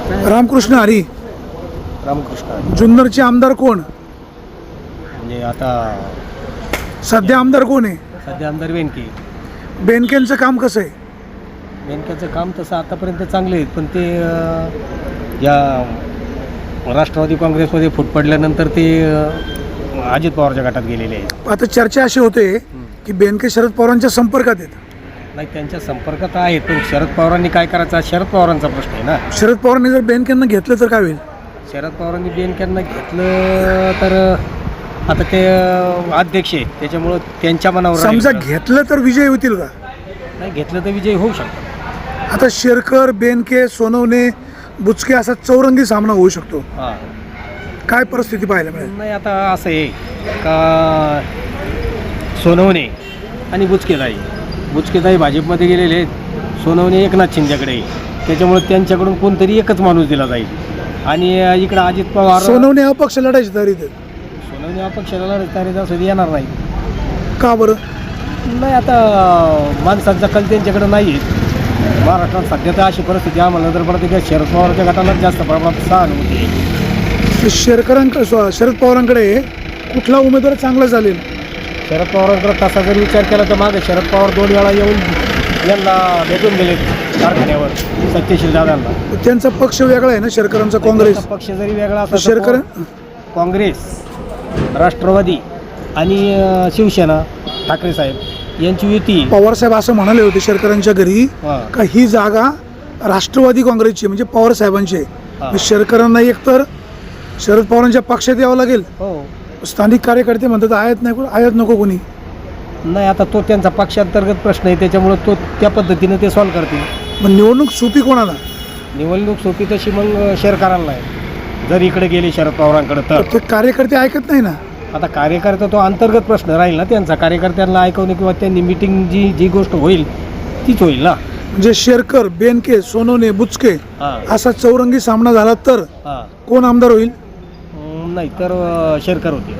रामकृष्ण हरी. रामकृष्ण जुन्नरचे आमदार कोण? म्हणजे आता सध्या आमदार कोण आहे? सध्या आमदार बेनके. बेनकेंचं काम कसं आहे? बेनकेचं काम तसं आतापर्यंत चांगले आहेत, पण ते या राष्ट्रवादी काँग्रेसमध्ये फूट पडल्यानंतर ते अजित पवारच्या गटात गेलेले आहेत. आता चर्चा अशी होते की बेनके शरद पवारांच्या संपर्कात आहेत. नाही, त्यांच्या संपर्कात आहेत, पण शरद पवारांनी काय करायचं हा शरद पवारांचा प्रश्न आहे ना. शरद पवारांनी जर बेनकेंना घेतलं तर काय होईल? शरद पवारांनी बेनकेंना घेतलं तर आता ते अध्यक्ष आहेत, त्याच्यामुळं त्यांच्या मनावर समजा राहील. घेतलं तर विजय होतील का? नाही घेतलं तर विजय होऊ शकतो. आता शेरकर, बेनके, सोनवणे, बुचके असा चौरंगी सामना होऊ शकतो. हां, काय परिस्थिती पाहायला मिळेल? नाही आता असं आहे का सोनवणे आणि बुचकेताई भाजपमध्ये गेलेले आहेत, सोनवणे एकनाथ शिंदेकडे आहे, त्याच्यामुळे त्यांच्याकडून कोणतरी एकच माणूस दिला जाईल. आणि इकडं अजित पवार सोनवणे अपक्ष लढायची तयारी आहेत. सोनवणे अपक्षाला तरी असं येणार नाही. का बरं? नाही आता माणसांचा कल त्यांच्याकडे नाही आहे. महाराष्ट्रात सध्या तर अशी परिस्थिती आम्हाला जर पडते की शरद पवारच्या गटाला जास्त प्रमाणात सहानुभूती आहे. शरद पवारांकडे कुठला उमेदवार चांगला चालेल? शरद पवारांकडे तसा जर विचार केला तर मागे शरद पवार 2 वेळा येऊन यांना भेटून गेले कारखान्यावर सत्यशील दादांना. त्यांचा पक्ष वेगळा आहे ना, शेरकरांचा काँग्रेस. त्यांचा पक्ष जरी वेगळा असला शेरकर तर काँग्रेस, राष्ट्रवादी आणि शिवसेना ठाकरे साहेब यांची युती. पवारसाहेब असं म्हणाले होते शेरकरांच्या घरी हां. का ही जागा राष्ट्रवादी काँग्रेसची म्हणजे पवार साहेबांची आहे. हां. शेरकरांना एकतर शरद पवारांच्या पक्षात यावं लागेल. हो, स्थानिक कार्यकर्ते म्हणतात आयात नाही, आयात नको कोणी. नाही आता तो त्यांचा पक्षांतर्गत प्रश्न आहे, त्याच्यामुळे तो त्या पद्धतीने ते सॉल्व्ह करतील. मग निवडणूक सोपी कोणाला? निवडणूक सोपी तशी मग शेरकरांना आहे जर इकडे गेले शरद पवारांकडे तर. ते कार्यकर्ते ऐकत नाही ना. आता कार्यकर्ता तो अंतर्गत प्रश्न राहील ना त्यांचा. कार्यकर्त्यांना ऐकवणे किंवा त्यांनी मिटिंग जी गोष्ट होईल तीच होईल ना. म्हणजे शेरकर, बेनके, सोनवणे, बुचके हां. असा चौरंगी सामना झाला तर हां. कोण आमदार होईल? नाही तर शेरकर होते.